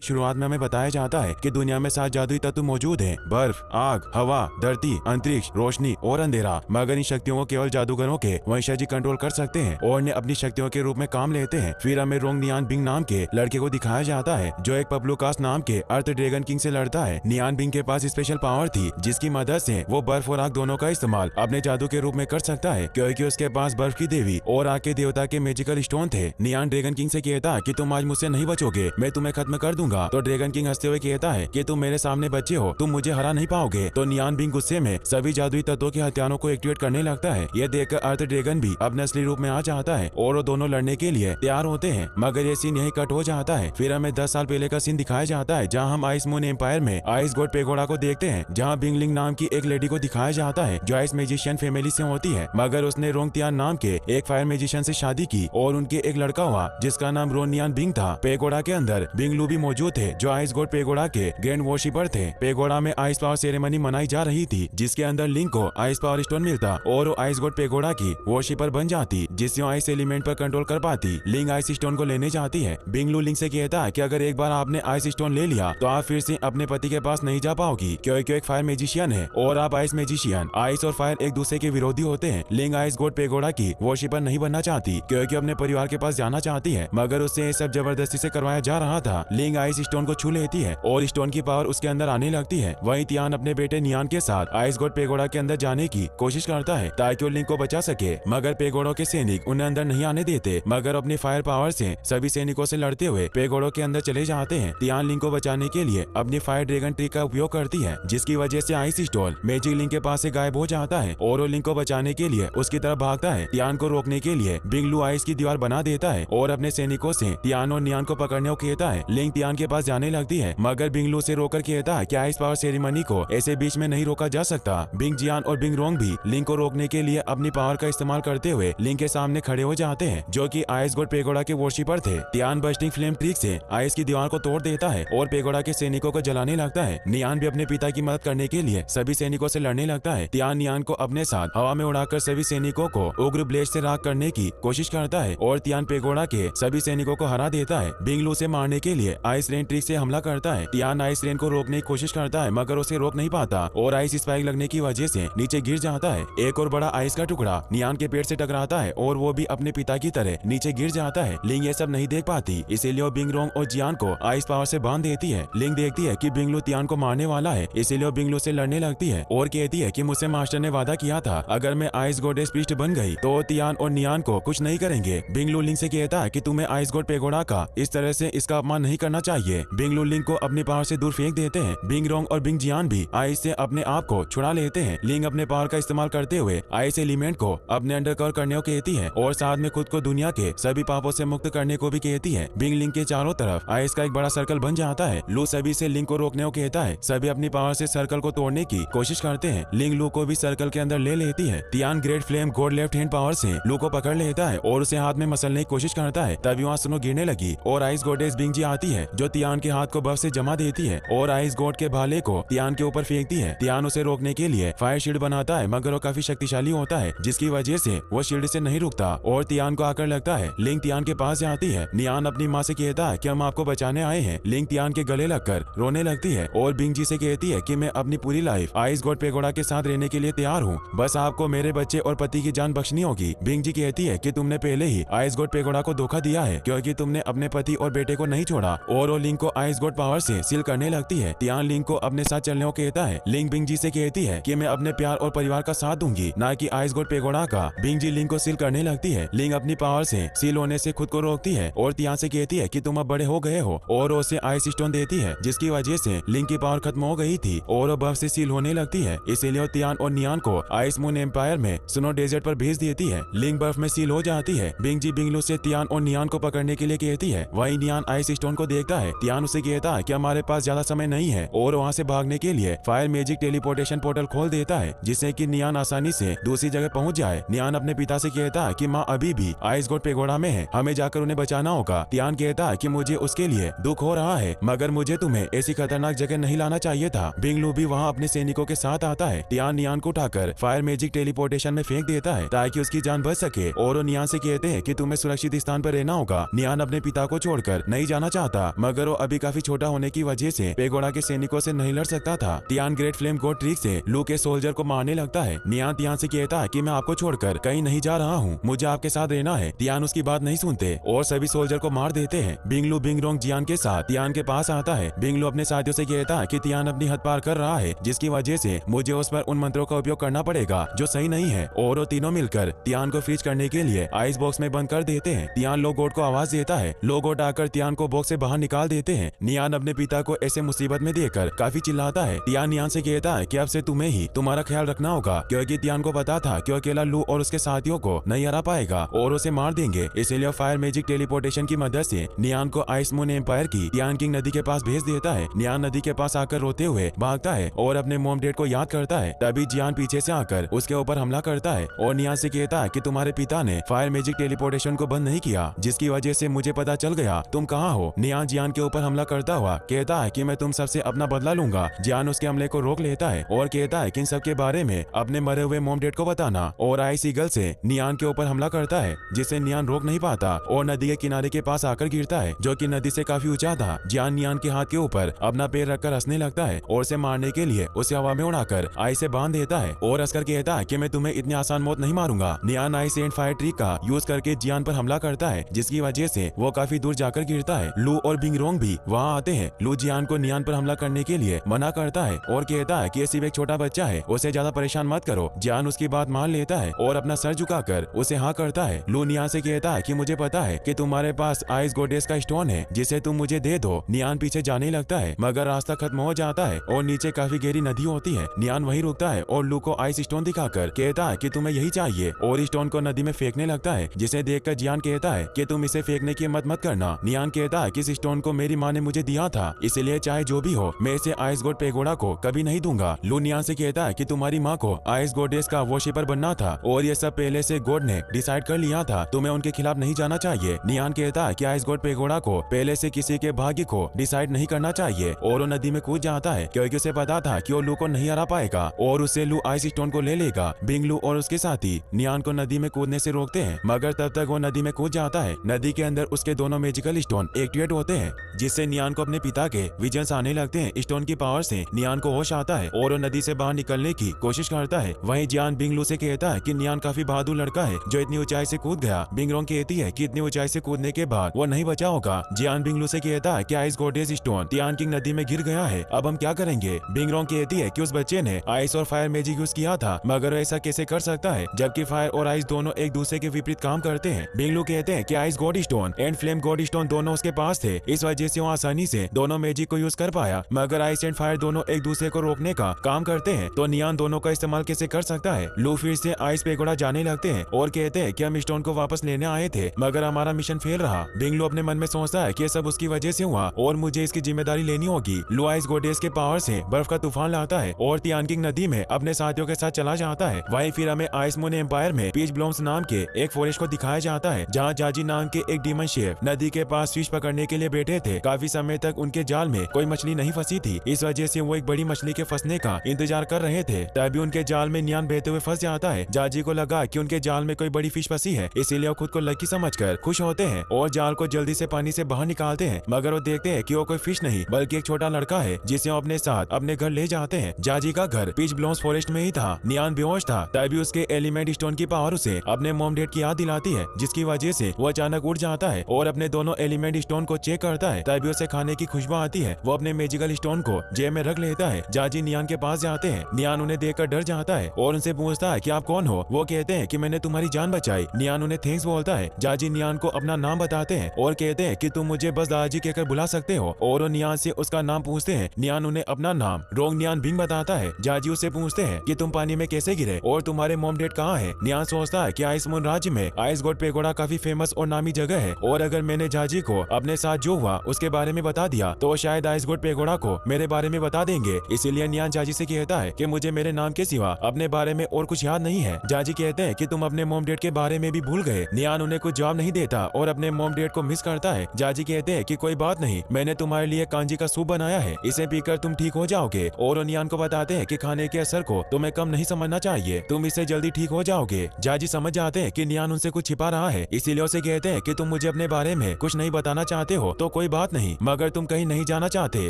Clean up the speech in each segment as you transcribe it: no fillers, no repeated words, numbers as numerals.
शुरुआत में हमें बताया जाता है कि दुनिया में 7 जादुई तत्व मौजूद हैं, बर्फ, आग, हवा, धरती, अंतरिक्ष, रोशनी और अंधेरा। मगर इन शक्तियों को केवल जादूगरों के वंशज ही कंट्रोल कर सकते हैं और इन्हें अपनी शक्तियों के रूप में काम लेते हैं। फिर हमें रोंग नियान बिंग नाम के लड़के को दिखाया जाता है जो एक पब्लुकास नाम के अर्थ ड्रैगन किंग से लड़ता है। नियान बिंग के पास स्पेशल पावर थी जिसकी मदद से वो बर्फ और आग दोनों का इस्तेमाल अपने जादू के रूप में कर सकता है, क्योंकि उसके पास बर्फ की देवी और आग के देवता के मैजिकल स्टोन थे। नियान ड्रैगन किंग से कहता है कि तुम आज मुझसे नहीं बचोगे, मैं तुम्हें खत्म कर दूंगा। तो ड्रैगन किंग हंसते हुए कहता है कि तुम मेरे सामने बच्चे हो, तुम मुझे हरा नहीं पाओगे। तो नियान बिंग गुस्से में सभी जादुई तत्वों के हथियारों को एक्टिवेट करने लगता है। यह देखकर अर्थ ड्रैगन भी अपने असली रूप में आ जाता है और वो दोनों लड़ने के लिए तैयार होते हैं। मगर ये सीन यही कट हो जाता है। फिर हमें 10 साल पहले का सीन दिखाया जाता है जहाँ हम आइस मून एम्पायर में आइस गॉड पेगोडा को देखते हैं, जहाँ बिंगलिंग नाम की एक लेडी को दिखाया जाता है जो आइस मैजिशियन फैमिली से होती है। मगर उसने रोंग तियान नाम के एक फायर मैजिशियन से शादी की और उनके एक लड़का हुआ जिसका नाम रोन नियान बिंग था। पेगोडा के अंदर बिंगलू भी मौजूद थे जो आइस गॉड पेगोडा के ग्रैंड वर्शिपर थे। पेगोडा में आइस पावर सेरेमनी मनाई जा रही थी जिसके अंदर लिंक को आइस पावर स्टोन मिलता और वो आइस गॉड पेगोडा की वर्शिपर बन जाती, जिससे आइस एलिमेंट पर कंट्रोल कर पाती। लिंक आइस स्टोन को लेने जाती है। बिंगलू लिंक से कहता है कि अगर एक बार आपने आइस स्टोन ले लिया तो आप फिर से अपने पति के पास नहीं जा पाओगी, क्योंकि एक फायर मैजिशियन है और आप आइस मैजिशियन। आइस और फायर एक दूसरे के विरोधी होते हैं। लिंक आइस गॉड पेगोडा की वर्शिपर नहीं बनना चाहती क्योंकि अपने परिवार के पास जाना चाहती है, मगर उससे ये सब जबरदस्ती से करवाया जा रहा था। लिंक आइस स्टोन को छू लेती है और स्टोन की पावर उसके अंदर आने लगती है। वहीं तियान अपने बेटे नियान के साथ आइस गॉड पेगोडा के अंदर जाने की कोशिश करता है ताकि वो लिंक को बचा सके, मगर पेगोडा के सैनिक उन्हें अंदर नहीं आने देते। मगर अपनी फायर पावर से सभी सैनिकों से लड़ते हुए पेगोडा के अंदर चले जाते हैं। तियान लिंक को बचाने के लिए अपनी फायर ड्रैगन ट्रिक का उपयोग करती है, जिसकी वजह से आइस स्टोन मैजिक लिंक के पास से गायब हो जाता है और वो लिंक को बचाने के लिए उसकी तरफ भागता है। तियान को रोकने के लिए बिंगलू आइस की दीवार बना देता है और अपने सैनिकों से तियान और नियान को पकड़ने को कहता है। लिंक तियान के पास जाने लगती है, मगर बिंगलू से रोककर कहता है कि आइस पावर सेरेमनी को ऐसे बीच में नहीं रोका जा सकता। बिंग जियान और बिंग रोंग भी लिंक को रोकने के लिए अपनी पावर का इस्तेमाल करते हुए लिंक के सामने खड़े हो जाते हैं, जो कि आइस गॉड पेगोडा के वर्शिपर थे। तियान बस्टिंग फ्लेम ट्रिक से आइस की दीवार को तोड़ देता है और पेगोडा के सैनिकों को जलाने लगता है। नियान भी अपने पिता की मदद करने के लिए सभी सैनिकों से लड़ने लगता है। तियान नियान को अपने साथ हवा में उड़ाकर सभी सैनिकों को उग्र ब्लेड से राख करने की कोशिश करता है और तियान पेगोडा के सभी सैनिकों को हरा देता है। बिंगलू से मारने के लिए आइस रेन ट्रिक से हमला करता है। तियान आइस रेन को रोकने की कोशिश करता है, मगर उसे रोक नहीं पाता और आइस स्पाइक लगने की वजह से नीचे गिर जाता है। एक और बड़ा आइस का टुकड़ा नियान के पेट से टकराता है और वो भी अपने पिता की तरह नीचे गिर जाता है। लिंग ये सब नहीं देख पाती, इसीलिए वो बिंग रोंग और जियान को आइस पावर से बांध देती है। लिंग देखती है कि बिंगलू तियान को मारने वाला है, इसीलिए वो बिंगलू से लड़ने लगती है और कहती है कि मुझसे मास्टर ने वादा किया था अगर मैं आइस गॉडेस प्रीस्ट बन गई तो तियान और नियान को कुछ नहीं करेंगे। बिंगलू लिंग से कहता है कि तुम्हें आइस गॉड पेगोडा का इस तरह से इसका अपमान नहीं करना चाहिए। बिंगलू लिंग को अपनी पावर से दूर फेंक देते हैं। बिंग रोंग और बिंग जियान भी आइस से अपने आप को छुड़ा लेते हैं। लिंग अपने पावर का इस्तेमाल करते हुए आइस एलिमेंट को अपने अंडर कवर करने को कहती है और साथ में खुद को दुनिया के सभी पापों से मुक्त करने को भी कहती है। बिंग लिंग के चारों तरफ आइस का एक बड़ा सर्कल बन जाता है। लू सभी से लिंग को रोकने को कहता है। सभी अपनी पावर से सर्कल को तोड़ने की कोशिश करते हैं। लिंग लू को भी सर्कल के अंदर ले लेती है। Tian great flame God left hand power से लू को पकड़ लेता है और उसे हाथ में मसलने की कोशिश करता है। तभी वहाँ स्नो गिरने लगी और आइस गॉडेस बिंग जी आती है जो तियान के हाथ को बर्फ से जमा देती है और आइस गॉड के भाले को तियान के ऊपर फेंकती है। तियान उसे रोकने के लिए फायर शील्ड बनाता है, मगर वो काफी शक्तिशाली होता है जिसकी वजह से वो शील्ड से नहीं रुकता और तियान को आकर लगता है। लिंग तियान के पास जाती है। नियान अपनी माँ से कहता है कि हम आपको बचाने आए हैं। लिंग तियान के गले लगकर रोने लगती है और बिंग जी से कहती है कि मैं अपनी पूरी लाइफ आइस गॉड पेगोडा के साथ रहने के लिए तैयार हूँ, बस आपको मेरे बच्चे और पति की जान बख्शनी होगी। बिंग जी कहती है कि तुमने पहले ही आइस गॉड पेगोडा को धोखा दिया है क्योंकि तुमने अपने पति और बेटे को नहीं छोड़ा और वो लिंग को आइस गॉड पावर से सील करने लगती है। तियान लिंग को अपने साथ चलने को कहता है। लिंग बिंग जी से कहती है कि मैं अपने प्यार और परिवार का साथ दूंगी, ना कि आइस गॉड पेगोडा का। बिंग जी लिंग को सील करने लगती है। लिंग अपनी पावर से सील होने से खुद को रोकती है और तियान से कहती है कि तुम अब बड़े हो गए हो और उसे आइस स्टोन देती है, जिसकी वजह से लिंग की पावर खत्म हो गई थी और वो बर्फ से सील होने लगती है। इसीलिए तियान और नियान को आइस मून एम्पायर में स्नो डेजर्ट पर भेज देती है। लिंग बर्फ में सील हो जाती है। बिंग जी बिंगलू से तियान और नियान को पकड़ने के लिए कहती है। वहीं नियान आइस स्टोन को देखता है। तियान उसे कहता है कि हमारे पास ज्यादा समय नहीं है और वहाँ से भागने के लिए फायर मैजिक टेलीपोर्टेशन पोर्टल खोल देता है, जिससे कि नियान आसानी से दूसरी जगह पहुँच जाए। नियान अपने पिता से कहता है कि माँ अभी भी आइस गॉड पेगोडा में है, हमें जाकर उन्हें बचाना होगा। तियान कहता है कि मुझे उसके लिए दुख हो रहा है, मगर मुझे तुम्हें ऐसी खतरनाक जगह नहीं लाना चाहिए था। बिंगलू भी वहाँ अपने सैनिकों के साथ आता है। तियान नियान को उठाकर फायर मैजिक टेलीपोर्टेशन में फेंक देता है ताकि उसकी जान बच सके और वो नियान से कहते हैं कि तुम्हें सुरक्षित स्थान पर रहना होगा। नियान अपने पिता को छोड़कर नहीं जाना चाहता, मगर वो अभी काफी छोटा होने की वजह से पेगोडा के सैनिकों से नहीं लड़ सकता था। तियान ग्रेट फ्लेम गोड ट्रिक से लू के सोल्जर को मारने लगता है। नियान तियान से कहता है कि मैं आपको छोड़कर कहीं नहीं जा रहा हूँ, मुझे आपके साथ रहना है। तियान उसकी बात नहीं सुनते और सभी सोल्जर को मार देते हैं। बिंगलू बिंगरोंग जियान के साथ तियान के पास आता है। बिंगलू अपने साथियों से कहता है कि तियान अपनी हद पार कर रहा है, जिसकी वजह से मुझे उस पर उन मंत्रों का उपयोग करना पड़ेगा जो सही नहीं है। और वो तीनों मिलकर तियान को फ्रीज करने के लिए आइस बॉक्स में बंद कर देते हैं। तियान लोगोट को आवाज देता है। लोगोट आकर तियान को बॉक्स से बाहर निकाल देते हैं। नियान अपने पिता को ऐसे मुसीबत में देखकर काफी चिल्लाता है। तियान नियान से कहता है कि अब से तुम्हें ही तुम्हारा ख्याल रखना होगा, क्योंकि तियान को पता था कि अकेला लू और उसके साथियों को नहीं हरा पाएगा और उसे मार देंगे। इसलिए फायर मैजिक टेलीपोर्टेशन की मदद से नियान को आइस मून एम्पायर की तियान किंग नदी के पास भेज देता है। नियान नदी के पास आकर रोते हुए भागता है और अपने मॉम डैड को याद करता है। तभी जियान पीछे से आकर उसके ऊपर हमला करता है और नियान से कहता है कि तुम्हारे पिता ने फायर मैजिक टेलीपोर्टेशन को बंद नहीं किया, जिसकी वजह से मुझे पता चल गया तुम कहाँ हो। नियान जियान के ऊपर हमला करता हुआ कहता है कि मैं तुम सबसे अपना बदला लूंगा। जियान उसके हमले को रोक लेता है और कहता है कि इन सब के बारे में अपने मरे हुए मॉम डैड को बताना, और आइस ईगल से नियान के ऊपर हमला करता है, जिसे नियान रोक नहीं पाता और नदी के किनारे के पास आकर गिरता है, जो कि नदी से काफी ऊंचा था। जियान नियान के हाथ के ऊपर अपना पैर रखकर हंसने लगता है और उसे मारने के लिए उसे हवा में उड़ाकर आइस से बांध देता है और हंसकर कहता है कि मैं तुम्हें इतनी आसान मौत नहीं मारूंगा। नियान आइस एंड फायर ट्रिक का यूज करके जियान पर हमला करता है, जिसकी वजह से वो काफी दूर जाकर गिरता है। लू और बिंगरोंग भी वहाँ आते हैं। लू जियान को नियान पर हमला करने के लिए मना करता है और कहता है कि ये सिर्फ एक छोटा बच्चा है, उसे ज्यादा परेशान मत करो। जियान उसकी बात मान लेता है और अपना सर झुकाकर उसे हाँ करता है। लू नियान से कहता है कि मुझे पता है कि तुम्हारे पास आइस गोडेस का स्टोन है, जिसे तुम मुझे दे दो। नियान पीछे जाने लगता है, मगर रास्ता खत्म हो जाता है और नीचे काफी गहरी नदी होती है। नियान वहीं रुकता है और लू को आइस स्टोन दिखाकर कहता है कि तुम्हें यही चाहिए और स्टोन को नदी में फेंकने लगता है, जिसे देखकर जियान कहता है कि तुम इसे फेंकने की हिम्मत मत करना। नियान कहता है कि इस स्टोन को मेरी माँ ने मुझे दिया था, इसलिए चाहे जो भी हो मैं इसे आइस गोड पेगोडा को कभी नहीं दूंगा। लू नियान से कहता है कि तुम्हारी माँ को आइस गोडेस का वॉरशिपर बनना था और ये सब पहले से गॉड ने डिसाइड कर लिया था, तुम्हें उनके खिलाफ नहीं जाना चाहिए। नियान कहता है कि आइस गोड पेगोडा को पहले से किसी के भाग्य को डिसाइड नहीं करना चाहिए और वो नदी में कूद जाता है, क्योंकि उसे पता था कि वो लू को नहीं हरा पाएगा और उससे लू आइस स्टोन को ले लेगा। बिंगलू और उसके साथी नियान को नदी में कूदने से रोकते हैं, मगर तब तक वो नदी में कूद जाता है। नदी के अंदर उसके दोनों मैजिकल स्टोन एक्टिवेट होते हैं, जिससे नियान को अपने पिता के विजन्स आने लगते हैं। स्टोन की पावर से नियान को होश आता है और वो नदी से बाहर निकलने की कोशिश करता है। वहीं जियान बिंगलू से कहता है कि नियान काफी बहादुर लड़का है जो इतनी ऊंचाई से कूद गया। बिंगरोंग कहती है कि इतनी ऊंचाई से कूदने के बाद वो नहीं बचा होगा। जियान बिंगलू से कहता है कि आइस गोडेस स्टोन तियान किंग नदी में गिर गया है, अब हम क्या करेंगे। बिंगरोंग कहती है कि उस बच्चे ने आइस और फायर मैजिक यूज किया था, मगर ऐसा कैसे कर सकता है जबकि फायर और आइस दोनों एक दूसरे के विपरीत काम करते हैं। बिंगलू कहते हैं कि ice God stone and flame God stone दोनों उसके पास थे, इस वजह से वो आसानी से दोनों मैजिक को यूज कर पाया, मगर आइस एंड फायर दोनों एक दूसरे को रोकने का काम करते हैं, तो नियान दोनों का इस्तेमाल कैसे कर सकता है। लू फिर से आइस पेगोडा जाने लगते हैं और कहते हैं कि हम स्टोन को वापस लेने आए थे, मगर हमारा मिशन फेल रहा। बिंगलू अपने मन में सोचता है कि सब उसकी वजह से हुआ और मुझे इसकी जिम्मेदारी लेनी होगी। लू आइस गोडेस के पावर से बर्फ का तूफान लाता है और तियान किंग नदी में अपने साथियों के साथ चला जाता है। वहीं फिर हमें आइस मून एम्पायर में पीच ब्लॉम्स नाम के एक फॉरेस्ट को दिखाया जाता है, जहाँ जाजी नाम के एक डीमन शेफ नदी के पास फिश पकड़ने के लिए बैठे थे। काफी समय तक उनके जाल में कोई मछली नहीं फंसी थी, इस वजह से वो एक बड़ी मछली के फंसने का इंतजार कर रहे थे। तभी उनके जाल में नियान बहते हुए फंस जाता है। जाजी को लगा कि उनके जाल में कोई बड़ी फिश फंसी है, इसीलिए वो खुद को लकी समझकर खुश होते हैं और जाल को जल्दी से पानी से बाहर निकालते हैं, मगर वो देखते हैं कि वो कोई फिश नहीं बल्कि एक छोटा लड़का है, जिसे वो अपने साथ अपने घर ले जाते हैं। जाजी का घर पीच ब्लॉम्स फॉरेस्ट में ही था। नियान बेहोश था, तभी उसके एलिमेंट स्टोन की पावर उसे अपने मॉम डैड की याद दिलाती है, जिसकी वजह से वो अचानक उठ जाता है और अपने दोनों एलिमेंट स्टोन को चेक करता है। तभी उसे खाने की खुशबू आती है, वो अपने मैजिकल स्टोन को जेब में रख लेता है। जाजी नियान के पास जाते हैं। नियान उन्हें देखकर डर जाता है और उनसे पूछता है कि आप कौन हो। वो कहते हैं कि मैंने तुम्हारी जान बचाई। नियान उन्हें थैंक्स बोलता है। जाजी नियान को अपना नाम बताते हैं और कहते हैं कि तुम मुझे बस दादाजी कहकर बुला सकते हो, और वो नियान से उसका नाम पूछते हैं। नियान उन्हें अपना नाम रोंग नियान बिंग बताता है। जाजी उससे पूछते हैं कि तुम पानी में कैसे गिरे और तुम्हारे मॉम डैड कहाँ है। नियान सोचता है कि आइस मून राज्य में आइस गॉड पेगोडा काफी फेमस और नामी जगह है, और अगर मैंने जाजी को अपने साथ जो हुआ उसके बारे में बता दिया तो शायद आइस गॉड पेगोडा को मेरे बारे में बता देंगे। इसीलिए नियान जाजी से कहता है कि मुझे मेरे नाम के सिवा अपने बारे में और कुछ याद नहीं है। जाजी कहते हैं कि तुम अपने मॉम डैड के बारे में भी भूल गए। नियान उन्हें कुछ जवाब नहीं देता और अपने मॉम डैड को मिस करता है। जाजी कहते हैं कि कोई बात नहीं, मैंने तुम्हारे लिए कांजी का सूप बनाया है, इसे पीकर तुम ठीक हो जाओगे। और नियान को बताते हैं कि खाने के असर को तुम्हें कम नहीं समझना चाहिए, तुम इससे जल्दी ठीक हो जाओगे। जाजी समझ जाते हैं कि नियान उनसे कुछ छिपा रहा है, इसीलिए उसे कहते हैं कि तुम मुझे अपने बारे में कुछ नहीं बताना चाहते हो तो कोई बात नहीं, मगर तुम कहीं नहीं जाना चाहते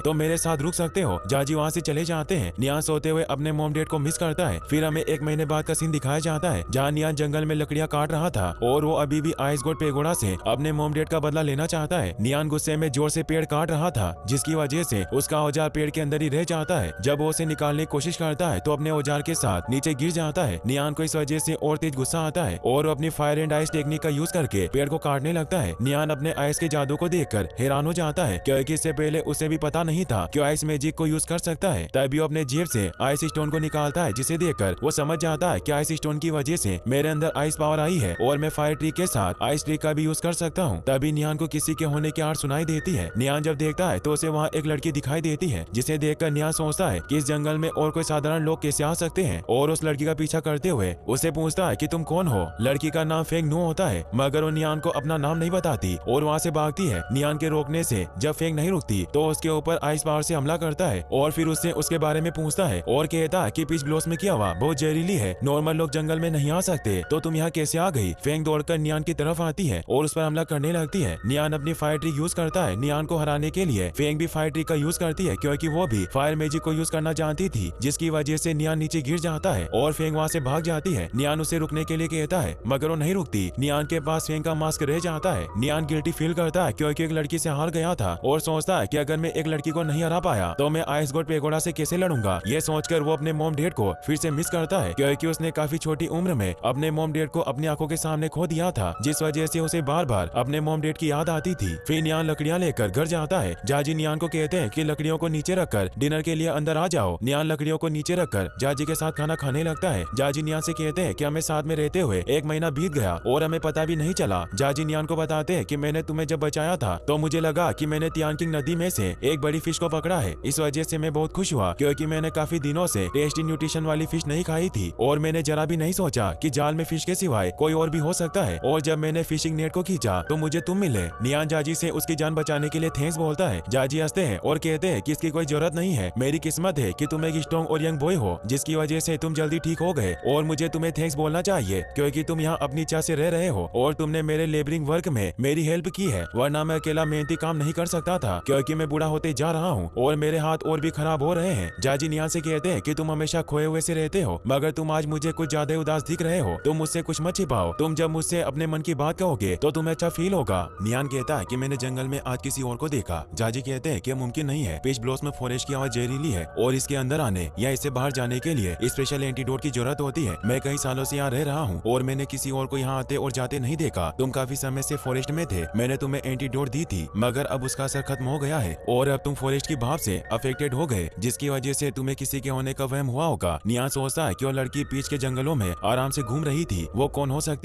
तो मेरे साथ रुक सकते हो। जाजी वहाँ से चले जाते हैं। नियान सोते हुए अपने मॉम डैड को मिस करता है। फिर हमें 1 महीने बाद का सीन दिखाया जाता है जहाँ नियान जंगल में लकड़ियाँ काट रहा था और वो अभी भी आइस गोड पेगोडा से अपने मॉम डैड का बदला लेना चाहता है। नियान गुस्से में जोर से पेड़ काट रहा था जिसकी वजह से उसका औजार पेड़ के अंदर ही रह जाता है। जब वो उसे निकालने की कोशिश करता है तो अपने औजार के साथ नीचे गिर जाता है। नियान को इस वजह से और तेज गुस्सा आता है और वो अपनी फायर एंड आइस टेक्निक का यूज करके पेड़ को काटने लगता है। नियान अपने आइस के जादू को देखकर हैरान हो जाता है क्योंकि इससे पहले उसे भी पता नहीं था कि आइस मैजिक को यूज कर सकता है। तभी वो अपने जेब से आइस स्टोन को निकालता है जिसे देखकर वो समझ जाता है कि आइस स्टोन की वजह से मेरे अंदर आइस पावर आई है और मैं फायर ट्रिक के साथ आइस ट्रिक का भी यूज कर सकता हूँ। तभी नियान को किसी के होने की आवाज सुनाई देती है। नियान जब देखता है तो उसे वहाँ एक लड़की दिखाई देती है जिसे देखकर नियान सोचता है कि इस जंगल में और कोई साधारण लोग कैसे आ सकते हैं और उस लड़की का पीछा करते हुए उससे पूछता है कि तुम कौन हो। लड़की का नाम फेंग नू होता है मगर वो नियान को अपना नाम नहीं बताती और वहाँ से भागती है। नियान के रोकने से जब फेंग नहीं रुकती तो उसके ऊपर आइस पावर से हमला करता है और फिर उससे उसके बारे में पूछता है और कहता है कि पिच ब्लॉसम की हवा बहुत जहरीली है, नॉर्मल लोग जंगल में नहीं आ सकते, तो तुम यहाँ कैसे आ गई। फेंग दौड़कर नियान की तरफ आती है और उस पर हमला करने लगती है। नियान अपनी फायर ट्रिक यूज करता है नियान को हराने के लिए। फेंग भी फायर ट्रिक का यूज करती है क्योंकि वो भी फायर मैजिक को यूज करना जानती थी जिसकी वजह से नियान नीचे गिर जाता है और फेंग वहाँ से भाग जाती है। नियान उसे रुकने के लिए कहता है मगर वो नहीं रुकती। नियान के पास फेंग का मास्क रह जाता है। नियान गिल्टी फील करता है क्योंकि एक लड़की से हार गया था और सोचता है कि अगर मैं एक लड़की को नहीं हरा पाया तो मैं आइस गोड पेगोडा से कैसे लड़ूंगा। ये सोचकर वो अपने मॉम डैड को फिर से मिस करता है क्योंकि उसने काफी छोटी उम्र में अपने मॉम डैड को अपनी आंखों के सामने खो दिया था जिस वजह से उसे बार बार अपने मॉम डैड की याद आती थी। फिर नियान लकड़ियां लेकर घर जाता है। जाजी नियान को कहते हैं कि लकड़ियों को नीचे रखकर डिनर के लिए अंदर आ जाओ। नियान लकड़ियों को नीचे रखकर जाजी के साथ खाना खाने लगता है। जाजी नियान से कहते हैं कि हमें साथ में रहते हुए 1 महीना बीत गया और हमें पता भी नहीं चला। जाजी नियान को बताते हैं कि मैंने तुम्हें जब बचाया था तो मुझे लगा कि मैंने तियानकिंग नदी में से एक बड़ी फिश को पकड़ा है। इस वजह से मैं बहुत खुश हुआ क्योंकि मैंने काफी दिनों से टेस्टी न्यूट्रिशन वाली फिश नहीं खाई थी और मैंने जरा भी नहीं सोचा कि जाल में फिश के सिवाय कोई और भी हो सकता है। और जब मैंने फिशिंग नेट को खींचा तो मुझे तुम मिले। नियान जाजी से उसकी जान बचाने के लिए थैंक्स बोलता है। जाजी हंसते हैं और कहते हैं कि इसकी कोई जरूरत नहीं है, मेरी किस्मत है कि तुम एक स्ट्रॉन्ग और यंग बॉय हो जिसकी वजह से तुम जल्दी ठीक हो गए और मुझे तुम्हें थैंक्स बोलना चाहिए क्योंकि तुम यहाँ अपनी इच्छा से रह रहे हो और तुमने मेरे लेबरिंग वर्क में मेरी हेल्प की है, वरना मैं अकेला मेहनती काम नहीं कर सकता था क्योंकि मैं बूढ़ा होते जा रहा हूँ और मेरे हाथ और भी खराब हो रहे हैं। जाजी नियान से कहते हैं कि तुम हमेशा खोए हुए से रहते हो मगर तुम आज मुझे कुछ ज्यादा उदास दिख रहे हो, तुम मुझसे कुछ मत छिपाओ, तुम जब मुझसे अपने मन की बात कहोगे तो तुम्हें अच्छा फील होगा। नियान कहता है कि मैंने जंगल में आज किसी और को देखा। जाजी कहते हैं कि मुमकिन नहीं है, पिच ब्लॉसम फॉरेस्ट की आवाज जहरीली है और इसके अंदर आने या इससे बाहर जाने के लिए स्पेशल एंटीडोट की जरूरत होती है। मैं कई सालों से यहाँ रह रहा हूँ और मैंने किसी और को यहाँ आते और जाते नहीं देखा। तुम काफी समय से फॉरेस्ट में थे, मैंने तुम्हें एंटीडोट दी थी मगर अब उसका असर खत्म हो गया है और अब तुम फॉरेस्ट की भाप से अफेक्टेड हो गए जिसकी वजह से तुम्हें किसी के होने का वहम हुआ होगा। नियान सोचता है कि वो लड़की पीच के जंगलों में आराम से घूम रही थी, वो कौन हो सकती